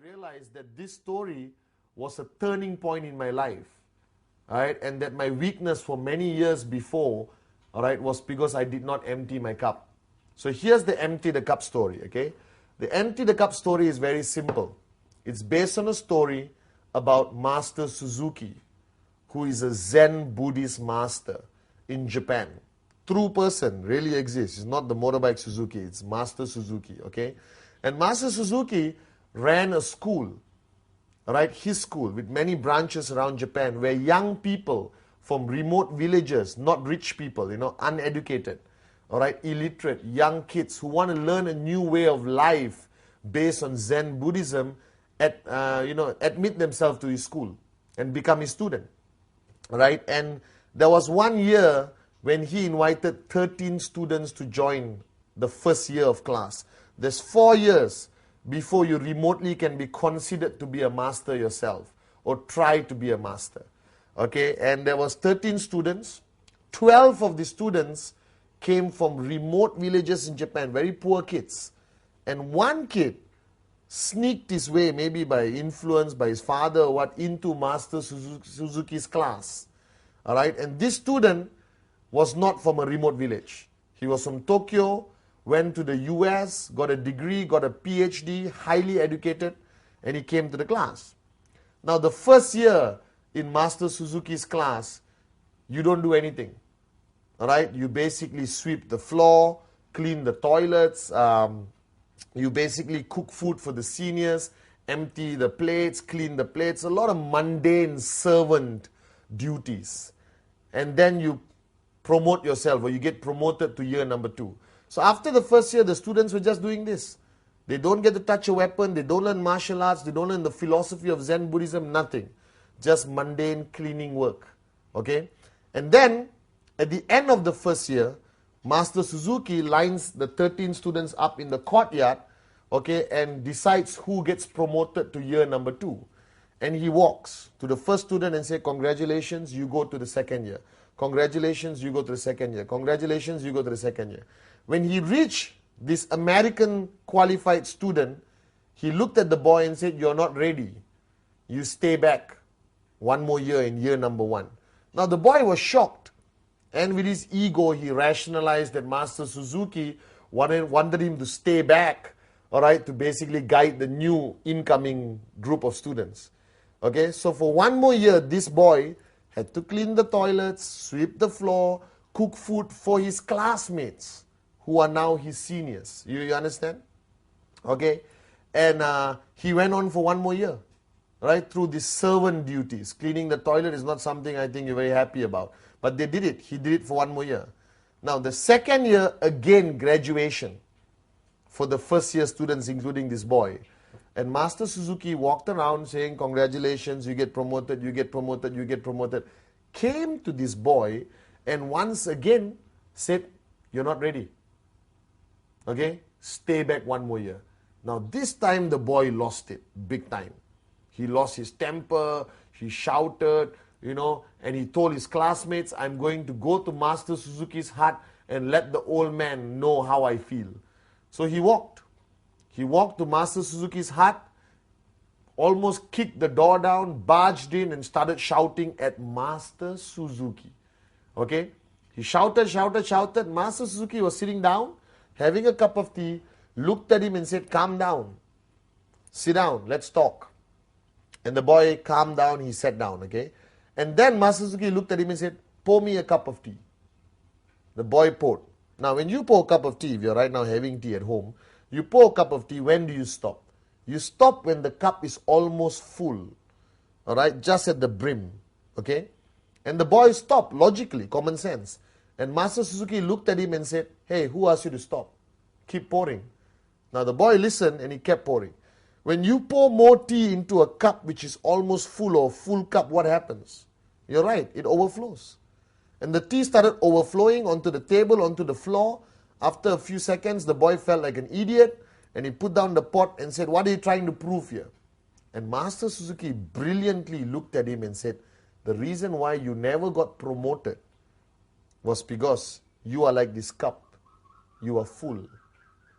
realized that this story was a turning point in my life, right? And that my weakness for many years before, all right, was because I did not empty my cup. So here's the empty the cup story, okay? The empty the cup story is very simple. It's based on a story about Master Suzuki, who is a Zen Buddhist master in Japan. True person, really exists. It's not the motorbike Suzuki, it's Master Suzuki, okay? And Master Suzuki ran a school, right? His school with many branches around Japan where young people from remote villages, not rich people, uneducated, all right, illiterate, young kids who want to learn a new way of life based on Zen Buddhism, admit themselves to his school and become his student, right? And there was one year when he invited 13 students to join the first year of class. There's 4 years before you remotely can be considered to be a master yourself or try to be a master. Okay, and there was 13 students. 12 of the students came from remote villages in Japan, very poor kids. And one kid sneaked his way, maybe by influence by his father or what, into Master Suzuki's class. All right, and this student was not from a remote village. He was from Tokyo, went to the US, got a degree, got a PhD, highly educated, and he came to the class. Now, the first year in Master Suzuki's class, you don't do anything. All right? You basically sweep the floor, clean the toilets, you basically cook food for the seniors, empty the plates, clean the plates, a lot of mundane servant duties. And then you promote yourself, or you get promoted to year number 2. So after the first year, the students were just doing this. They don't get to touch a weapon, they don't learn martial arts, they don't learn the philosophy of Zen Buddhism, nothing. Just mundane cleaning work. Okay? And then, at the end of the first year, Master Suzuki lines the 13 students up in the courtyard, okay, and decides who gets promoted to year number 2. And he walks to the first student and says, congratulations, you go to the second year. Congratulations, you go to the second year. Congratulations, you go to the second year. When he reached this American qualified student, he looked at the boy and said, you're not ready. You stay back one more year in year number 1. Now the boy was shocked. And with his ego, he rationalized that Master Suzuki wanted him to stay back, all right, to basically guide the new incoming group of students. Okay, so for one more year, this boy had to clean the toilets, sweep the floor, cook food for his classmates, who are now his seniors. You understand? Okay, and he went on for one more year, right, through these servant duties. Cleaning the toilet is not something I think you're very happy about. But they did it. He did it for one more year. Now, the second year, again, graduation for the first year students, including this boy. And Master Suzuki walked around saying, congratulations, you get promoted, you get promoted, you get promoted. Came to this boy and once again said, you're not ready. Okay? Stay back one more year. Now, this time the boy lost it, big time. He lost his temper, he shouted, and he told his classmates, I'm going to go to Master Suzuki's hut and let the old man know how I feel. So he walked. He walked to Master Suzuki's hut, almost kicked the door down, barged in and started shouting at Master Suzuki. Okay? He shouted. Master Suzuki was sitting down, having a cup of tea, looked at him and said, calm down. Sit down, let's talk. And the boy calmed down, he sat down, okay? And then Master Suzuki looked at him and said, pour me a cup of tea. The boy poured. Now, when you pour a cup of tea, if you're right now having tea at home, you pour a cup of tea, when do you stop? You stop when the cup is almost full, all right, just at the brim, okay? And the boy stopped, logically, common sense. And Master Suzuki looked at him and said, hey, who asked you to stop? Keep pouring. Now, the boy listened and he kept pouring. When you pour more tea into a cup which is almost full or full cup, what happens? You're right, it overflows. And the tea started overflowing onto the table, onto the floor. After a few seconds, the boy felt like an idiot and he put down the pot and said, what are you trying to prove here? And Master Suzuki brilliantly looked at him and said, the reason why you never got promoted was because you are like this cup. You are full.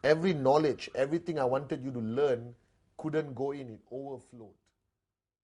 Every knowledge, everything I wanted you to learn couldn't go in, it overflowed.